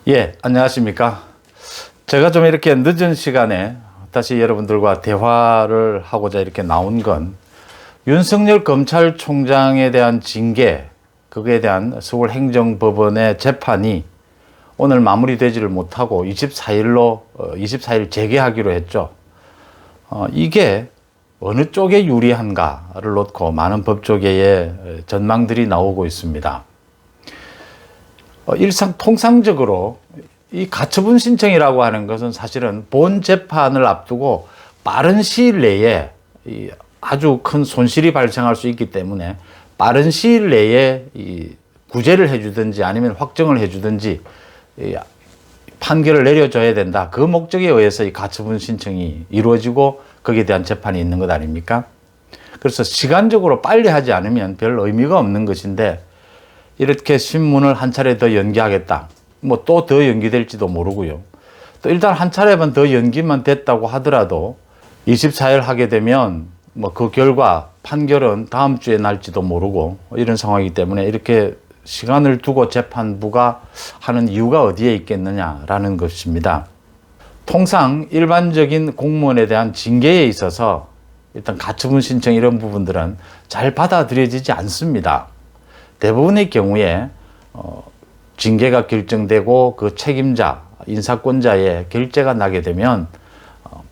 예, 안녕하십니까. 제가 좀 이렇게 늦은 시간에 다시 여러분들과 대화를 하고자 이렇게 나온 건 윤석열 검찰총장에 대한 징계, 그거에 대한 서울행정법원의 재판이 오늘 마무리되지를 못하고 24일 재개하기로 했죠. 이게 어느 쪽에 유리한가를 놓고 많은 법조계의 전망들이 나오고 있습니다. 통상적으로 이 가처분 신청이라고 하는 것은 사실은 본 재판을 앞두고 빠른 시일 내에 아주 큰 손실이 발생할 수 있기 때문에 빠른 시일 내에 구제를 해주든지 아니면 확정을 해주든지 판결을 내려줘야 된다. 그 목적에 의해서 이 가처분 신청이 이루어지고 거기에 대한 재판이 있는 것 아닙니까? 그래서 시간적으로 빨리 하지 않으면 별 의미가 없는 것인데 이렇게 신문을 한 차례 더 연기하겠다. 뭐 또 더 연기될지도 모르고요. 또 일단 한 차례만 더 연기만 됐다고 하더라도 24일 하게 되면 뭐 그 결과 판결은 다음 주에 날지도 모르고 이런 상황이기 때문에 이렇게 시간을 두고 재판부가 하는 이유가 어디에 있겠느냐라는 것입니다. 통상 일반적인 공무원에 대한 징계에 있어서 일단 가처분 신청 이런 부분들은 잘 받아들여지지 않습니다. 대부분의 경우에 징계가 결정되고 그 책임자, 인사권자의 결재가 나게 되면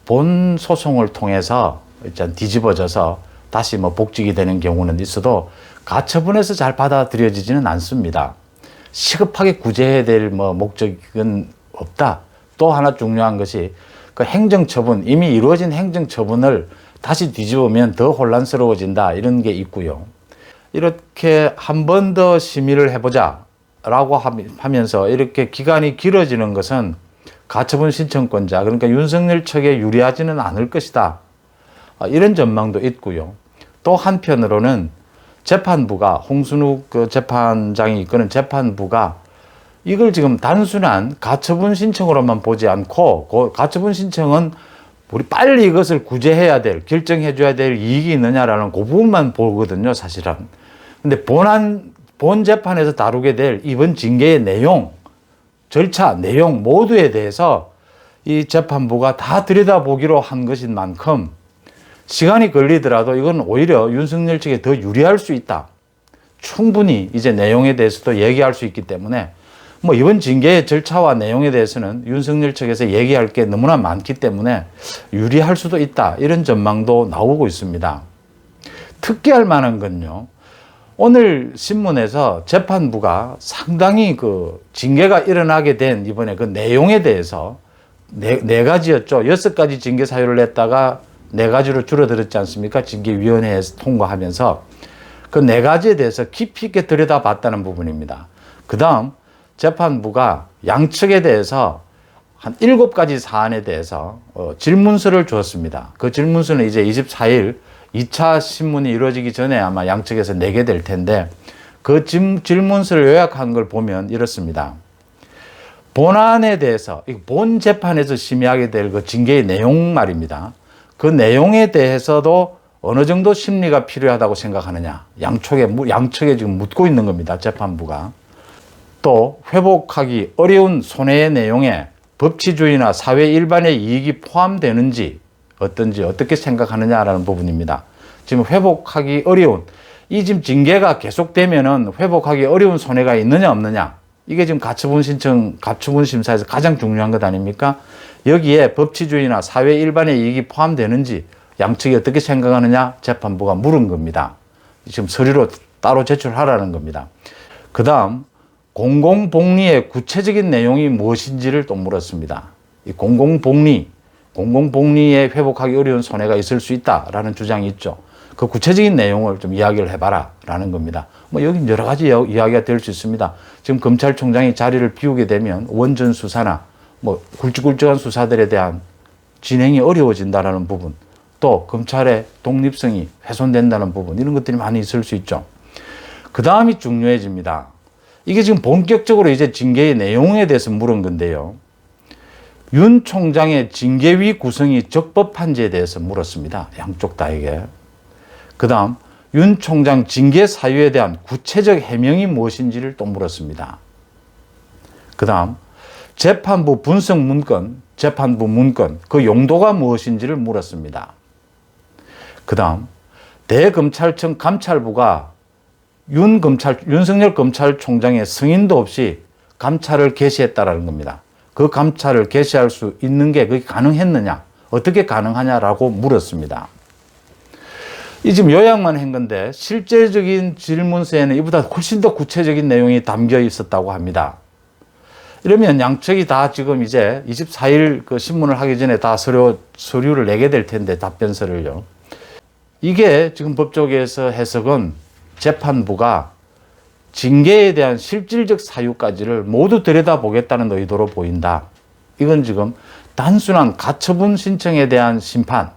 본 소송을 통해서 일단 뒤집어져서 다시 뭐 복직이 되는 경우는 있어도 가처분에서 잘 받아들여지지는 않습니다. 시급하게 구제해야 될 목적은 없다. 또 하나 중요한 것이 그 행정처분, 이미 이루어진 행정처분을 다시 뒤집으면 더 혼란스러워진다. 이런 게 있고요. 이렇게 한 번 더 심의를 해보자 라고 하면서 이렇게 기간이 길어지는 것은 가처분 신청권자, 그러니까 윤석열 측에 유리하지는 않을 것이다. 이런 전망도 있고요. 또 한편으로는 재판부가, 홍순욱 그 재판장이 이끄는 재판부가 이걸 지금 단순한 가처분 신청으로만 보지 않고 그 가처분 신청은 우리 빨리 이것을 구제해야 될, 결정해줘야 될 이익이 있느냐라는 그 부분만 보거든요, 사실은. 근데 본 재판에서 다루게 될 이번 징계의 내용, 절차, 내용 모두에 대해서 이 재판부가 다 들여다보기로 한 것인 만큼 시간이 걸리더라도 이건 오히려 윤석열 측에 더 유리할 수 있다. 충분히 이제 내용에 대해서도 얘기할 수 있기 때문에 뭐 이번 징계의 절차와 내용에 대해서는 윤석열 측에서 얘기할 게 너무나 많기 때문에 유리할 수도 있다. 이런 전망도 나오고 있습니다. 특기할 만한 건요. 오늘 신문에서 재판부가 상당히 그 징계가 일어나게 된 이번에 그 내용에 대해서 네 가지였죠. 6가지 징계 사유를 냈다가 4가지로 줄어들었지 않습니까? 징계위원회에서 통과하면서 그 4가지에 대해서 깊이 있게 들여다봤다는 부분입니다. 그 다음 재판부가 양측에 대해서 한 7가지 사안에 대해서 질문서를 주었습니다. 그 질문서는 이제 24일 2차 신문이 이루어지기 전에 아마 양측에서 내게 될 텐데 그 질문서를 요약한 걸 보면 이렇습니다. 본안에 대해서, 본 재판에서 심의하게 될 그 징계의 내용 말입니다. 그 내용에 대해서도 어느 정도 심리가 필요하다고 생각하느냐. 양측에 지금 묻고 있는 겁니다. 재판부가. 또 회복하기 어려운 손해의 내용에 법치주의나 사회 일반의 이익이 포함되는지 어떻게 생각하느냐라는 부분입니다. 지금 회복하기 어려운, 이 지금 징계가 계속되면은 회복하기 어려운 손해가 있느냐 없느냐. 이게 지금 가처분 심사에서 가장 중요한 것 아닙니까? 여기에 법치주의나 사회 일반의 이익이 포함되는지 양측이 어떻게 생각하느냐 재판부가 물은 겁니다. 지금 서류로 따로 제출하라는 겁니다. 그 다음 공공복리의 구체적인 내용이 무엇인지를 또 물었습니다. 이 공공복리에 회복하기 어려운 손해가 있을 수 있다라는 주장이 있죠. 그 구체적인 내용을 좀 이야기를 해봐라 라는 겁니다. 뭐 여기 여러 가지 이야기가 될 수 있습니다. 지금 검찰총장이 자리를 비우게 되면 원전 수사나 뭐 굵직굵직한 수사들에 대한 진행이 어려워진다라는 부분, 또 검찰의 독립성이 훼손된다는 부분, 이런 것들이 많이 있을 수 있죠. 그 다음이 중요해집니다. 이게 지금 본격적으로 이제 징계의 내용에 대해서 물은 건데요. 윤 총장의 징계위 구성이 적법한지에 대해서 물었습니다. 양쪽 다에게. 그 다음 윤 총장 징계 사유에 대한 구체적 해명이 무엇인지를 또 물었습니다. 그 다음 재판부 분석 문건, 재판부 문건, 그 용도가 무엇인지를 물었습니다. 그 다음, 대검찰청 감찰부가 윤석열 검찰총장의 승인도 없이 감찰을 개시했다라는 겁니다. 그 감찰을 개시할 수 있는 게 그게 가능했느냐, 어떻게 가능하냐라고 물었습니다. 이 지금 요약만 한 건데 실제적인 질문서에는 이보다 훨씬 더 구체적인 내용이 담겨 있었다고 합니다. 이러면 양측이 다 지금 이제 24일 그 신문을 하기 전에 다 서류를 내게 될 텐데, 답변서를요. 이게 지금 법조계에서 해석은 재판부가 징계에 대한 실질적 사유까지를 모두 들여다보겠다는 의도로 보인다. 이건 지금 단순한 가처분 신청에 대한 심판을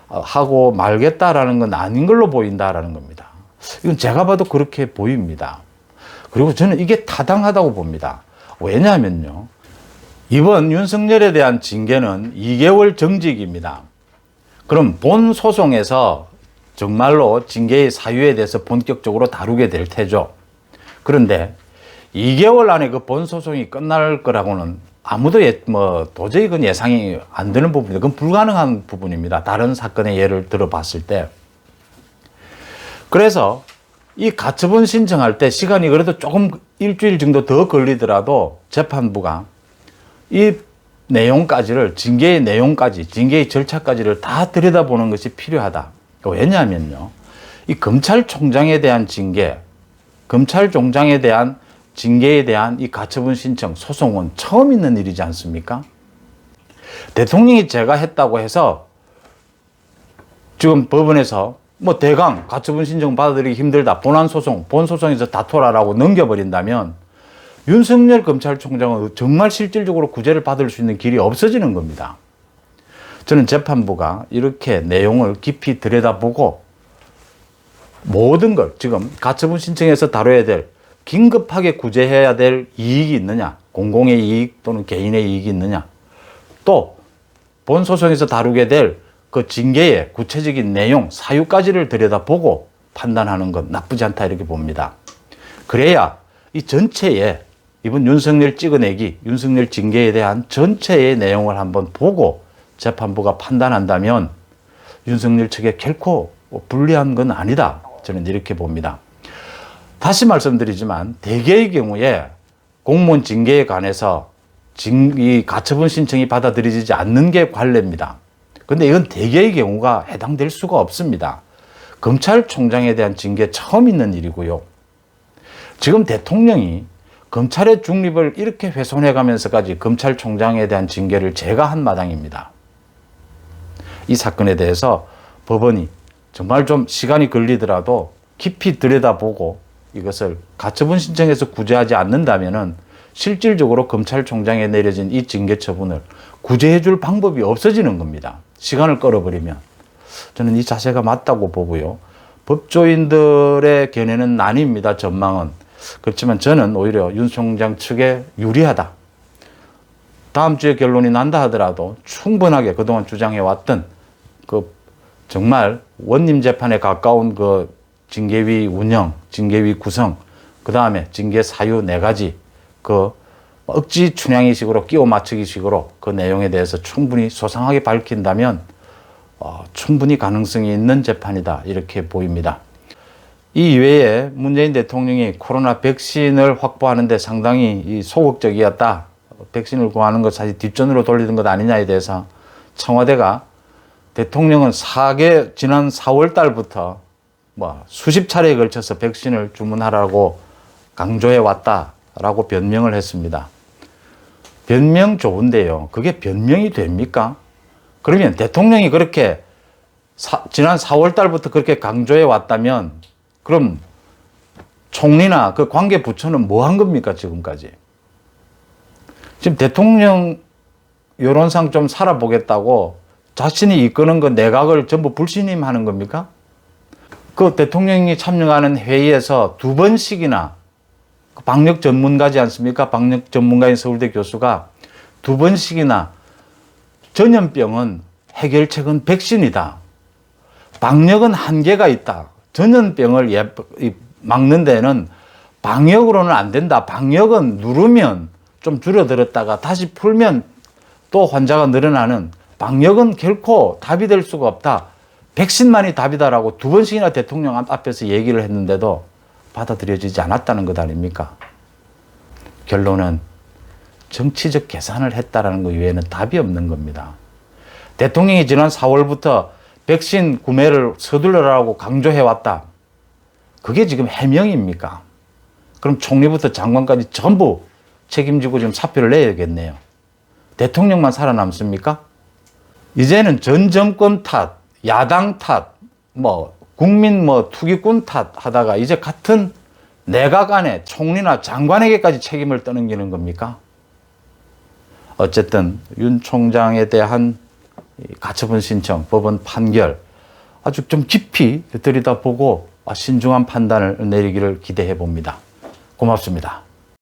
하고 말겠다라는 건 아닌 걸로 보인다라는 겁니다. 이건 제가 봐도 그렇게 보입니다. 그리고 저는 이게 타당하다고 봅니다. 왜냐하면요, 이번 윤석열에 대한 징계는 2개월 정직입니다. 그럼 본 소송에서 정말로 징계의 사유에 대해서 본격적으로 다루게 될 테죠. 그런데 2개월 안에 그 본 소송이 끝날 거라고는 아무도 도저히 그건 예상이 안 되는 부분입니다. 그건 불가능한 부분입니다. 다른 사건의 예를 들어봤을 때. 그래서 이 가처분 신청할 때 시간이 그래도 조금 일주일 정도 더 걸리더라도 재판부가 이 내용까지를, 징계의 내용까지, 징계의 절차까지를 다 들여다보는 것이 필요하다. 왜냐하면요, 이 검찰총장에 대한 징계, 검찰총장에 대한 징계에 대한 이 가처분 신청, 소송은 처음 있는 일이지 않습니까? 대통령이 제가 했다고 해서 지금 법원에서 대강 가처분 신청 받아들이기 힘들다, 본 소송에서 다퉈라라고 넘겨버린다면 윤석열 검찰총장은 정말 실질적으로 구제를 받을 수 있는 길이 없어지는 겁니다. 저는 재판부가 이렇게 내용을 깊이 들여다보고 모든 걸, 지금 가처분 신청에서 다뤄야 될, 긴급하게 구제해야 될 이익이 있느냐, 공공의 이익 또는 개인의 이익이 있느냐, 또 본 소송에서 다루게 될 그 징계의 구체적인 내용, 사유까지를 들여다보고 판단하는 건 나쁘지 않다, 이렇게 봅니다. 그래야 이 전체에, 이번 윤석열 찍어내기, 윤석열 징계에 대한 전체의 내용을 한번 보고 재판부가 판단한다면 윤석열 측에 결코 불리한 건 아니다, 저는 이렇게 봅니다. 다시 말씀드리지만 대개의 경우에 공무원 징계에 관해서 이 가처분 신청이 받아들여지지 않는 게 관례입니다. 그런데 이건 대개의 경우가 해당될 수가 없습니다. 검찰총장에 대한 징계 처음 있는 일이고요. 지금 대통령이 검찰의 중립을 이렇게 훼손해 가면서까지 검찰총장에 대한 징계를 제가 한 마당입니다. 이 사건에 대해서 법원이 정말 좀 시간이 걸리더라도 깊이 들여다보고 이것을 가처분 신청에서 구제하지 않는다면은 실질적으로 검찰총장에 내려진 이 징계 처분을 구제해 줄 방법이 없어지는 겁니다. 시간을 끌어버리면. 저는 이 자세가 맞다고 보고요. 법조인들의 견해는 나뉩니다, 전망은. 그렇지만 저는 오히려 윤 총장 측에 유리하다. 다음 주에 결론이 난다 하더라도 충분하게 그동안 주장해왔던 그 정말 원님 재판에 가까운 그 징계위 운영, 징계위 구성, 그 다음에 징계 사유 4가지, 그 억지 춘향이식으로 끼워 맞추기식으로 그 내용에 대해서 충분히 소상하게 밝힌다면 충분히 가능성이 있는 재판이다, 이렇게 보입니다. 이 이외에 문재인 대통령이 코로나 백신을 확보하는 데 상당히 소극적이었다, 백신을 구하는 것 사실 뒷전으로 돌리는 것 아니냐에 대해서 청와대가 대통령은 지난 4월 달부터 수십 차례에 걸쳐서 백신을 주문하라고 강조해 왔다라고 변명을 했습니다. 변명 좋은데요, 그게 변명이 됩니까? 그러면 대통령이 그렇게 지난 4월 달부터 그렇게 강조해 왔다면 그럼 총리나 그 관계 부처는 뭐 한 겁니까, 지금까지? 지금 대통령 여론상 좀 살아보겠다고 자신이 이끄는 그 내각을 전부 불신임하는 겁니까? 그 대통령이 참여하는 회의에서 2번씩이나 방역 전문가지 않습니까? 방역 전문가인 서울대 교수가 2번씩이나 전염병은 해결책은 백신이다, 방역은 한계가 있다, 전염병을 막는 데는 방역으로는 안 된다, 방역은 누르면 좀 줄어들었다가 다시 풀면 또 환자가 늘어나는 방역은 결코 답이 될 수가 없다. 백신만이 답이다라고 2번씩이나 대통령 앞에서 얘기를 했는데도 받아들여지지 않았다는 것 아닙니까? 결론은 정치적 계산을 했다라는 것 외에는 답이 없는 겁니다. 대통령이 지난 4월부터 백신 구매를 서둘러라고 강조해왔다. 그게 지금 해명입니까? 그럼 총리부터 장관까지 전부 책임지고 지금 사표를 내야겠네요. 대통령만 살아남습니까? 이제는 전 정권 탓, 야당 탓, 국민 투기꾼 탓 하다가 이제 같은 내각 안에 총리나 장관에게까지 책임을 떠넘기는 겁니까? 어쨌든 윤 총장에 대한 가처분 신청, 법원 판결 아주 좀 깊이 들여다보고 신중한 판단을 내리기를 기대해 봅니다. 고맙습니다.